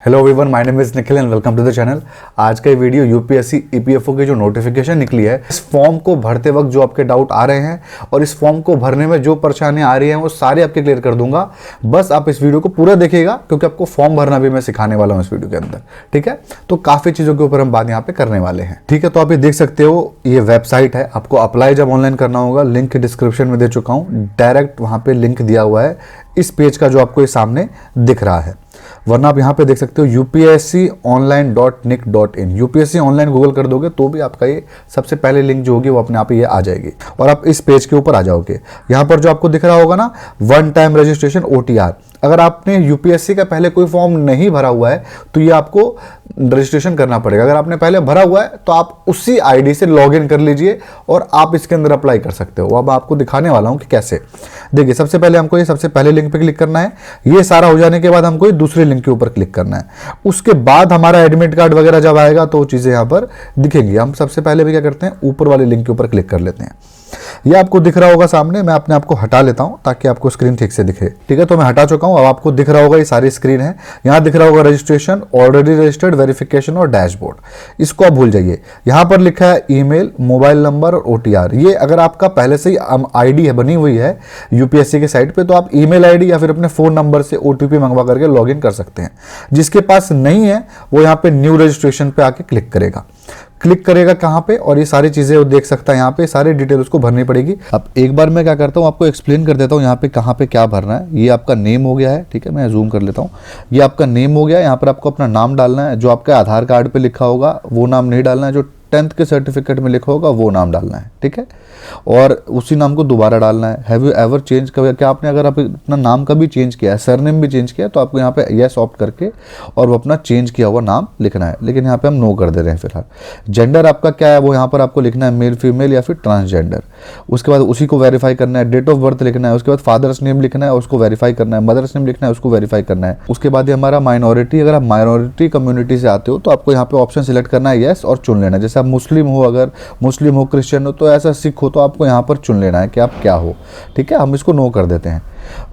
Hello everyone, my name is Nikhil and welcome to the channel. आज का ये video UPSC EPFO की जो नोटिफिकेशन निकली है, इस फॉर्म को भरते वक्त जो आपके डाउट आ रहे हैं और इस फॉर्म को भरने में जो परेशानियां आ रही हैं वो सारे आपके क्लियर कर दूंगा। बस आप इस वीडियो को पूरा देखिएगा क्योंकि आपको फॉर्म भरना भी मैं सिखाने वाला हूँ इस वीडियो के अंदर। ठीक है, तो काफी चीजों के ऊपर हम बात यहाँ पे करने वाले हैं। ठीक है, तो आप ये देख सकते हो, ये वेबसाइट है। आपको अप्लाई जब ऑनलाइन करना होगा, लिंक डिस्क्रिप्शन में दे चुका हूँ, डायरेक्ट वहां पे लिंक दिया हुआ है इस पेज का जो आपको ये सामने दिख रहा है। वरना आप यहाँ पे देख सकते हो upsconline.nic.in। यूपीएससी ऑनलाइन गूगल कर दोगे तो भी आपका ये सबसे पहले लिंक जो होगी वो अपने आप ही ये आ जाएगी और आप इस पेज के ऊपर आ जाओगे। यहाँ पर जो आपको दिख रहा होगा ना, वन टाइम रजिस्ट्रेशन OTR। अगर आपने यूपीएससी का पहले कोई फॉर्म नहीं भरा हुआ है तो ये आपको रजिस्ट्रेशन करना पड़ेगा। अगर आपने पहले भरा हुआ है तो आप उसी आईडी से लॉगिन कर लीजिए और आप इसके अंदर अप्लाई कर सकते हो। अब आपको दिखाने वाला हूं कि कैसे। देखिए, सबसे पहले हमको ये सबसे पहले लिंक पे क्लिक करना है। ये सारा हो जाने के बाद हमको ये दूसरे लिंक के ऊपर क्लिक करना है। उसके बाद हमारा एडमिट कार्ड वगैरह जब आएगा तो चीजें यहाँ पर दिखेंगी। हम सबसे पहले भी क्या करते हैं, ऊपर वाले लिंक के ऊपर क्लिक कर लेते हैं। ये आपको दिख रहा होगा सामने। मैं अपने आप को हटा लेता हूं ताकि आपको स्क्रीन ठीक से दिखे। ठीक है, तो मैं हटा चुका हूं। अब आपको दिख रहा होगा ये सारी स्क्रीन है। यहां दिख रहा होगा रजिस्ट्रेशन, ऑलरेडी रजिस्टर्ड, वेरिफिकेशन और डैशबोर्ड। इसको आप भूल जाइए। यहां पर लिखा है ईमेल, मोबाइल नंबर और OTR। ये अगर आपका पहले से ही आईडी है बनी हुई है यूपीएससी के साइट पे तो आप ईमेल आईडी या फिर अपने फोन नंबर से OTP मंगवा करके लॉगिन कर सकते हैं। जिसके पास नहीं है वो यहाँ पे न्यू रजिस्ट्रेशन पे आके क्लिक करेगा। क्लिक करेगा कहाँ पे, और ये सारी चीजें वो देख सकता है। यहाँ पे सारी डिटेल उसको भरनी पड़ेगी। अब एक बार मैं क्या करता हूँ, आपको एक्सप्लेन कर देता हूँ यहाँ पे कहाँ पे क्या भरना है। ये आपका नेम हो गया है। ठीक है, मैं जूम कर लेता हूँ। ये आपका नेम हो गया। यहाँ पर आपको अपना नाम डालना है। जो आपका आधार कार्ड पे लिखा होगा वो नाम नहीं डालना है। जो 10th के सर्टिफिकेट में लिखा होगा वो नाम डालना है। ठीक है, और उसी नाम को दोबारा डालना है। हैव यू एवर चेंज, क्या आपने अगर आप अपना नाम कभी चेंज किया है, सरनेम भी चेंज किया है, तो आपको यहाँ पे यस ऑप्ट करके और वो अपना चेंज किया हुआ नाम लिखना है। लेकिन यहाँ पे हम नो कर दे रहे हैं फिलहाल। जेंडर आपका क्या है वो यहाँ पर आपको लिखना है, मेल फीमेल या फिर ट्रांसजेंडर। उसके बाद उसी को वेरीफाई करना है। डेट ऑफ बर्थ लिखना है। उसके बाद फादर्स नेम लिखना है, उसको वेरीफाई करना है। मदर्स नेम लिखना है, उसको वेरीफाई करना है। उसके बाद हमारा माइनॉरिटी, अगर आप माइनॉरिटी कम्युनिटी से आते हो तो आपको यहाँ पे ऑप्शन सिलेक्ट करना है यस और चुन लेना है। जैसे आप मुस्लिम हो, अगर मुस्लिम हो, क्रिश्चियन हो, तो ऐसा सिख हो, तो आपको यहाँ पर चुन लेना है कि आप क्या हो। ठीक है, हम इसको नो कर देते हैं।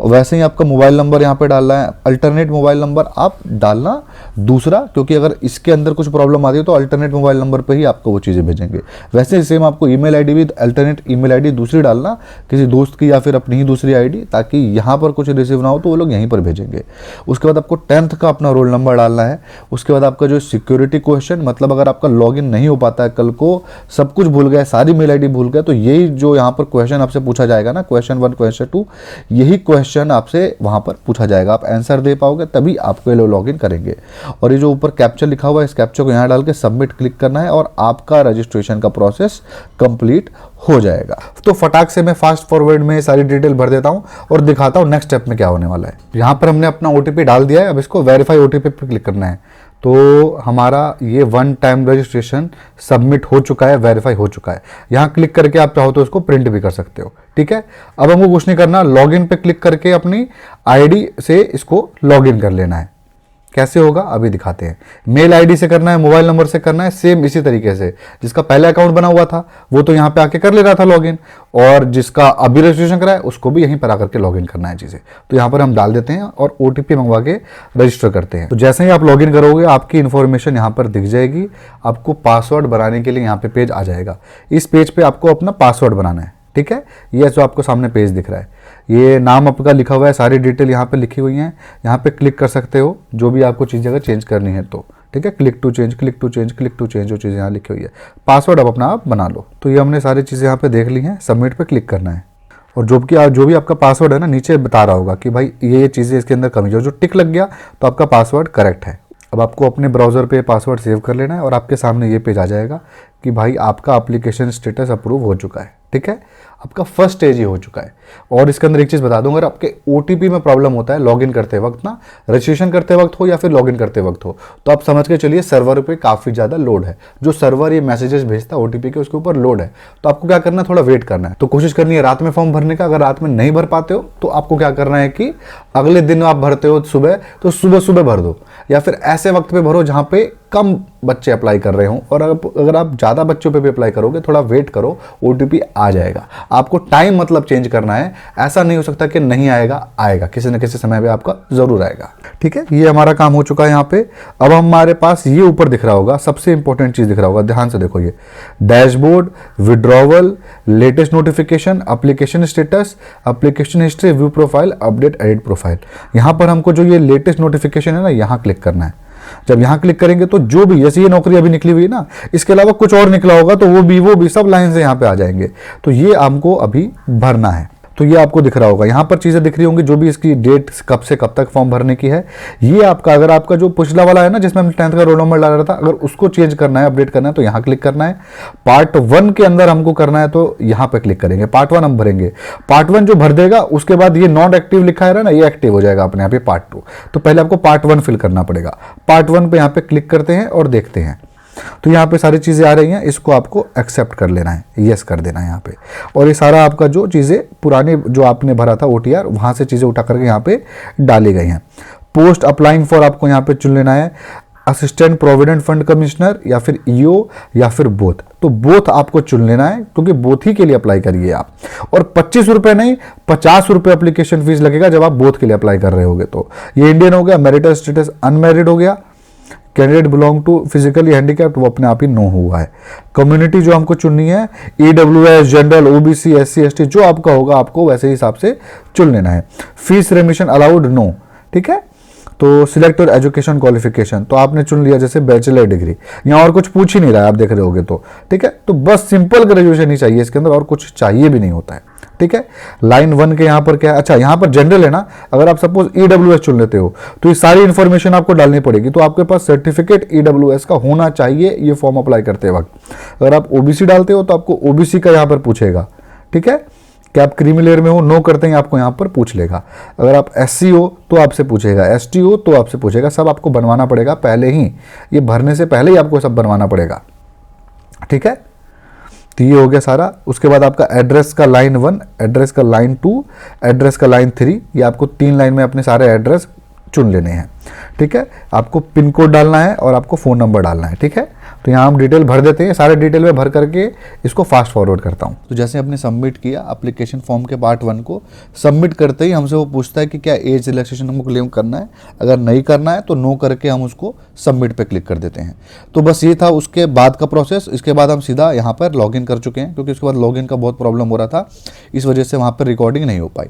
वैसे ही आपका मोबाइल नंबर यहाँ पे डालना है। अल्टरनेट मोबाइल नंबर आप डालना दूसरा, क्योंकि अगर इसके अंदर कुछ प्रॉब्लम आती है तो अल्टरनेट मोबाइल नंबर पे ही आपको वो चीज़ें भेजेंगे। वैसे सेम आपको ईमेल आईडी भी अल्टरनेट ईमेल आईडी दूसरी डालना, किसी दोस्त की या फिर अपनी ही दूसरी आईडी, ताकि यहाँ पर कुछ रिसीव ना हो तो वो लोग यहीं पर भेजेंगे। उसके बाद आपको 10th का अपना रोल नंबर डालना है। उसके बाद आपका जो सिक्योरिटी क्वेश्चन, मतलब अगर आपका लॉगिन नहीं हो पाता है, कल को सब कुछ भूल गए, सारी मेल आईडी भूल गए, तो यही जो यहाँ पर क्वेश्चन आपसे पूछा जाएगा ना, क्वेश्चन 1 क्वेश्चन 2, यही क्वेश्चन आपसे वहां पर पूछा जाएगा। आप आंसर दे पाओगे तभी आपको ये लोग लॉगिन करेंगे। और ये जो ऊपर कैप्चा लिखा हुआ है, इस कैप्चा को यहाँ डाल के सबमिट क्लिक करना है और आपका रजिस्ट्रेशन का प्रोसेस कंप्लीट हो जाएगा। तो फटाक से मैं फास्ट फॉरवर्ड में सारी डिटेल भर देता हूं और दिखाता हूं नेक्स्ट स्टेप में क्या होने वाला है। यहां पर हमने अपना OTP डाल दिया है। अब इसको वेरीफाई OTP पे क्लिक करना है। तो हमारा ये वन टाइम रजिस्ट्रेशन सबमिट हो चुका है, वेरीफाई हो चुका है। यहाँ क्लिक करके आप चाहो तो इसको प्रिंट भी कर सकते हो। ठीक है, अब हमको कुछ नहीं करना, लॉगिन पे क्लिक करके अपनी आईडी से इसको लॉगिन कर लेना है। कैसे होगा अभी दिखाते हैं। मेल आईडी से करना है, मोबाइल नंबर से करना है, सेम इसी तरीके से। जिसका पहले अकाउंट बना हुआ था वो तो यहाँ पे आके कर ले रहा था लॉगिन, और जिसका अभी रजिस्ट्रेशन कराया उसको भी यहीं पर आकर के लॉगिन करना है चीजें। तो यहाँ पर हम डाल देते हैं और OTP मंगवा के रजिस्टर करते हैं। तो जैसे ही आप लॉगिन करोगे आपकी इन्फॉर्मेशन यहाँ पर दिख जाएगी। आपको पासवर्ड बनाने के लिए यहाँ पे पेज आ जाएगा। इस पेज पे आपको अपना पासवर्ड बनाना है। ठीक है, ये जो आपको सामने पेज दिख रहा है, ये नाम आपका लिखा हुआ है, सारी डिटेल यहाँ पे लिखी हुई है। यहाँ पे क्लिक कर सकते हो जो भी आपको चीज़ें अगर चेंज करनी है तो। ठीक है, click to change, click to change, click to change, जो चीज़ें यहाँ लिखी हुई है। पासवर्ड अब अपना आप बना लो। तो ये हमने सारी चीज़ें यहाँ पे देख ली हैं। सबमिट पे क्लिक करना है और जो भी आपका पासवर्ड है ना, नीचे बता रहा होगा कि भाई ये चीज़ें इसके अंदर कमी, जो टिक लग गया तो आपका पासवर्ड करेक्ट है। अब आपको अपने ब्राउज़र पे पासवर्ड सेव कर लेना है और आपके सामने ये पेज आ जाएगा कि भाई आपका एप्लीकेशन स्टेटस अप्रूव हो चुका है। ठीक है, आपका फर्स्ट स्टेज ही हो चुका है। और इसके अंदर एक चीज़ बता दूं, अगर आपके OTP में प्रॉब्लम होता है लॉगिन करते वक्त ना, रजिस्ट्रेशन करते वक्त हो या फिर लॉगिन करते वक्त हो, तो आप समझ के चलिए सर्वर पे काफ़ी ज़्यादा लोड है। जो सर्वर ये मैसेजेस भेजता है OTP के, उसके ऊपर लोड है। तो आपको क्या करना है, थोड़ा वेट करना है। तो कोशिश करनी है रात में फॉर्म भरने का। अगर रात में नहीं भर पाते हो तो आपको क्या करना है कि अगले दिन आप भरते हो सुबह, तो सुबह सुबह भर दो, या फिर ऐसे वक्त पे भरो जहाँ पे कम बच्चे अप्लाई कर रहे हों, और अगर आप ज़्यादा बच्चों पे भी अप्लाई करोगे, थोड़ा वेट करो, OTP आ जाएगा। आपको टाइम मतलब चेंज करना है, ऐसा नहीं हो सकता कि नहीं आएगा, आएगा किसी न किसी समय पे आपका ज़रूर आएगा। ठीक है, ये हमारा काम हो चुका है यहाँ पे। अब हमारे पास ये ऊपर दिख रहा होगा, सबसे इंपॉर्टेंट चीज़ दिख रहा होगा, ध्यान से देखो, ये dashboard, withdrawal, latest notification, application status, application history, view profile, update, edit profile. यहाँ पर हमको जो ये लेटेस्ट नोटिफिकेशन है ना, यहाँ क्लिक करना है। जब यहां क्लिक करेंगे तो जो भी, जैसे ये नौकरी अभी निकली हुई है ना, इसके अलावा कुछ और निकला होगा तो वो भी सब लाइन से यहां पे आ जाएंगे। तो ये हमको अभी भरना है। तो ये आपको दिख रहा होगा, यहाँ पर चीज़ें दिख रही होंगी जो भी इसकी डेट कब से कब तक फॉर्म भरने की है। ये आपका, अगर आपका जो पिछला वाला है ना जिसमें हम 10th का रोल नंबर डाल रहा था, अगर उसको चेंज करना है, अपडेट करना है, तो यहाँ क्लिक करना है। पार्ट 1 के अंदर हमको करना है तो यहाँ पे क्लिक करेंगे, पार्ट 1 हम भरेंगे। पार्ट 1 जो भर देगा उसके बाद ये नॉट एक्टिव लिखा है ना, ये एक्टिव हो जाएगा अपने यहाँ पे पार्ट 2। तो पहले आपको पार्ट 1 फिल करना पड़ेगा। पार्ट 1 पे यहाँ पे क्लिक करते हैं और देखते हैं, तो यहाँ पे सारी चीज़ें आ रही हैं, इसको आपको एक्सेप्ट कर लेना है, यस कर देना है यहाँ पे। और ये सारा आपका जो चीज़ें पुराने जो आपने भरा था OTR, वहाँ से चीज़ें उठा करके यहाँ पे डाली गई हैं। पोस्ट अप्लाइंग फॉर आपको यहाँ पे चुन लेना है, असिस्टेंट प्रोविडेंट फंड कमिश्नर या फिर EO या फिर बोथ। तो बोथ आपको चुन लेना है, क्योंकि बोथ ही के लिए अप्लाई करिए आप। और 25 रुपये नहीं, 50 रुपये एप्लीकेशन फीस लगेगा जब आप बोथ के लिए अप्लाई कर रहे होगे। तो ये इंडियन हो गया, मैरिटल स्टेटस अनमैरिड हो गया, candidate belong to physically handicapped, वो अपने आप ही नो हुआ है। कम्युनिटी जो हमको चुननी है, EWS, general, OBC, SC ST, जो आपका होगा आपको वैसे हिसाब से चुन लेना है। Fees remission allowed, no. ठीक है, तो सिलेक्ट और एजुकेशन क्वालिफिकेशन, तो आपने चुन लिया जैसे बैचलर डिग्री, यहाँ और कुछ पूछ ही नहीं रहा है, आप देख रहे होगे तो। ठीक है, तो बस सिंपल ग्रेजुएशन ही चाहिए इसके अंदर, और कुछ चाहिए भी नहीं होता है। ठीक है, लाइन 1 के यहाँ पर क्या है, अच्छा यहाँ पर जनरल है ना, अगर आप सपोज EWS चुन लेते हो तो ये सारी इंफॉर्मेशन आपको डालनी पड़ेगी। तो आपके पास सर्टिफिकेट EWS का होना चाहिए ये फॉर्म अप्लाई करते वक्त। अगर आप OBC डालते हो तो आपको OBC का यहाँ पर पूछेगा। ठीक है, कि आप क्रीमी लेयर में हो, नो करते हैं आपको यहाँ पर पूछ लेगा। अगर आप SC हो तो आपसे पूछेगा, ST हो तो आपसे पूछेगा। सब आपको बनवाना पड़ेगा पहले ही, ये भरने से पहले ही आपको सब बनवाना पड़ेगा। ठीक है, तो ये हो गया सारा। उसके बाद आपका एड्रेस का लाइन 1, एड्रेस का लाइन 2, एड्रेस का लाइन 3, ये आपको 3 लाइन में अपने सारे एड्रेस चुन लेने हैं। ठीक है, आपको पिन कोड डालना है और आपको फ़ोन नंबर डालना है। ठीक है, तो यहाँ हम डिटेल भर देते हैं, सारे डिटेल में भर करके इसको फास्ट फॉरवर्ड करता हूँ। तो जैसे हमने सबमिट किया एप्लीकेशन फॉर्म के पार्ट 1 को, सबमिट करते ही हमसे वो पूछता है कि क्या एज रिलैक्सेशन हमको क्लेम करना है। अगर नहीं करना है तो नो करके हम उसको सबमिट पे क्लिक कर देते हैं। तो बस ये था उसके बाद का प्रोसेस। इसके बाद हम सीधा यहाँ पर लॉगिन कर चुके हैं, क्योंकि उसके बाद लॉगिन का बहुत प्रॉब्लम हो रहा था, इस वजह से वहाँ पर रिकॉर्डिंग नहीं हो पाई।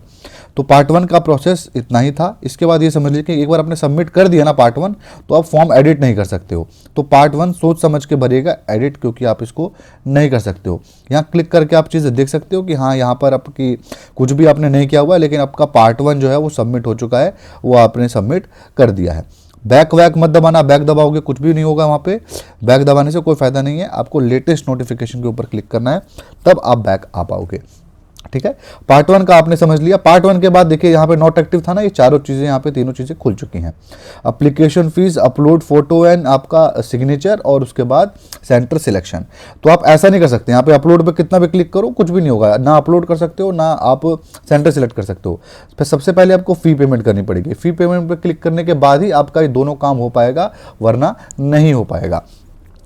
तो पार्ट 1 का प्रोसेस इतना ही था। इसके बाद ये समझ लीजिए कि एक बार आपने सबमिट कर दिया ना पार्ट 1, तो आप फॉर्म एडिट नहीं कर सकते हो। तो पार्ट 1 सोच समझ के भरिएगा एडिट, क्योंकि आप इसको नहीं कर सकते हो। यहाँ क्लिक करके आप चीज़ें देख सकते हो कि हाँ, यहाँ पर आपकी कुछ भी आपने नहीं किया हुआ है, लेकिन आपका पार्ट 1 जो है वो सबमिट हो चुका है, वो आपने सबमिट कर दिया है। बैक वैक मत दबाना, बैक दबाओगे कुछ भी नहीं होगा वहाँ पे। बैक दबाने से कोई फायदा नहीं है, आपको लेटेस्ट नोटिफिकेशन के ऊपर क्लिक करना है, तब आप बैक आ पाओगे। ठीक है, पार्ट 1 का आपने समझ लिया। पार्ट 1 के बाद देखिए यहाँ पे नॉट एक्टिव था ना, ये चारों चीज़ें यहाँ पे तीनों चीज़ें खुल चुकी हैं। Application fees, upload photo and आपका सिग्नेचर, और उसके बाद सेंटर सिलेक्शन। तो आप ऐसा नहीं कर सकते, यहाँ पे अपलोड पे कितना भी क्लिक करो कुछ भी नहीं होगा, ना अपलोड कर सकते हो ना आप सेंटर सिलेक्ट कर सकते हो। फिर सबसे पहले आपको फ़ी पेमेंट करनी पड़ेगी। फ़ी पेमेंट पर क्लिक करने के बाद ही आपका ये दोनों काम हो पाएगा, वरना नहीं हो पाएगा।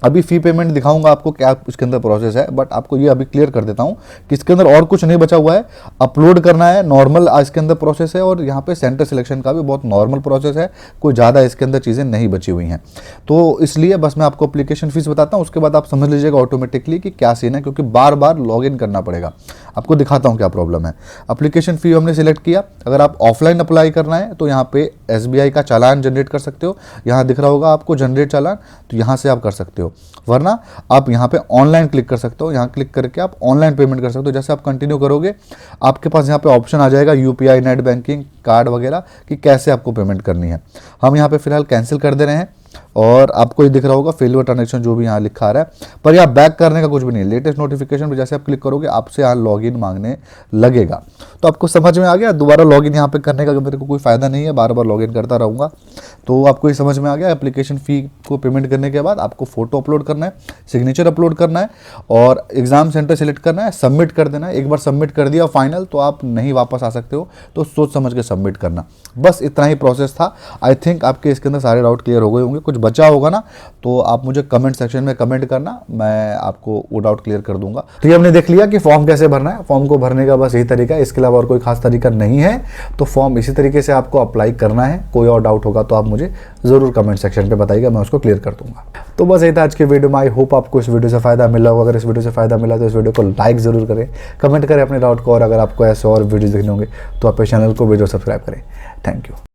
अभी फ़ी पेमेंट दिखाऊंगा आपको क्या इसके अंदर प्रोसेस है, बट आपको ये अभी क्लियर कर देता हूँ कि इसके अंदर और कुछ नहीं बचा हुआ है। अपलोड करना है नॉर्मल इसके अंदर प्रोसेस है, और यहाँ पे सेंटर सिलेक्शन का भी बहुत नॉर्मल प्रोसेस है, कोई ज़्यादा इसके अंदर चीज़ें नहीं बची हुई हैं। तो इसलिए बस मैं आपको एप्लीकेशन फ़ीस बताता हूँ, उसके बाद आप समझ लीजिएगा ऑटोमेटिकली कि क्या सीन है, क्योंकि बार बार लॉग इन करना पड़ेगा। आपको दिखाता हूँ क्या प्रॉब्लम है। एप्लीकेशन फ़ी हमने सिलेक्ट किया। अगर आप ऑफलाइन अप्लाई करना है तो यहाँ पे SBI का चालान जनरेट कर सकते हो, यहाँ दिख रहा होगा आपको जनरेट चालान, तो यहाँ से आप कर सकते हो। वरना आप यहाँ पे ऑनलाइन क्लिक कर सकते हो, यहाँ क्लिक करके आप ऑनलाइन पेमेंट कर सकते हो। जैसे आप कंटिन्यू करोगे आपके पास यहाँ पे ऑप्शन आ जाएगा UPI, नेट बैंकिंग, कार्ड वगैरह, कि कैसे आपको पेमेंट करनी है। हम यहाँ पे फिलहाल कैंसिल कर दे रहे हैं, और आपको ये दिख रहा होगा फेलियर ट्रांजैक्शन जो भी यहाँ लिखा आ रहा है, पर यहाँ बैक करने का कुछ भी नहीं है। लेटेस्ट नोटिफिकेशन पर जैसे आप क्लिक करोगे आपसे यहाँ लॉगिन मांगने लगेगा। तो आपको समझ में आ गया, दोबारा लॉगिन यहाँ पे करने का मेरे को कोई फ़ायदा नहीं है, बार बार लॉगिन करता रहूँगा। तो आपको ये समझ में आ गया। एप्लीकेशन फ़ी को पेमेंट करने के बाद आपको फ़ोटो अपलोड करना है, सिग्नेचर अपलोड करना है, और एग्ज़ाम सेंटर सेलेक्ट करना है, सबमिट कर देना है। एक बार सबमिट कर दिया फाइनल, तो आप नहीं वापस आ सकते हो, तो सोच समझ के सबमिट करना। बस इतना ही प्रोसेस था। आई थिंक आपके इसके अंदर सारे डाउट क्लियर हो गए होंगे। कुछ बचा होगा ना तो आप मुझे कमेंट सेक्शन में कमेंट करना, मैं आपको वो डाउट क्लियर कर दूंगा। तो ये हमने देख लिया कि फॉर्म कैसे भरना है। फॉर्म को भरने का बस यही तरीका है, इसके अलावा और कोई खास तरीका नहीं है। तो फॉर्म इसी तरीके से आपको अप्लाई करना है। कोई और डाउट होगा तो आप मुझे ज़रूर कमेंट सेक्शन पे बताइएगा, मैं उसको क्लियर कर दूंगा। तो बस यही था आज के वीडियो में। आई होप आपको इस वीडियो से फ़ायदा मिला होगा। अगर इस वीडियो से फ़ायदा मिला तो इस वीडियो को लाइक ज़रूर करें, कमेंट करें अपने डाउट को, और अगर आपको ऐसे और वीडियो देखने होंगे तो आप चैनल को वीडियो सब्सक्राइब करें। Thank you.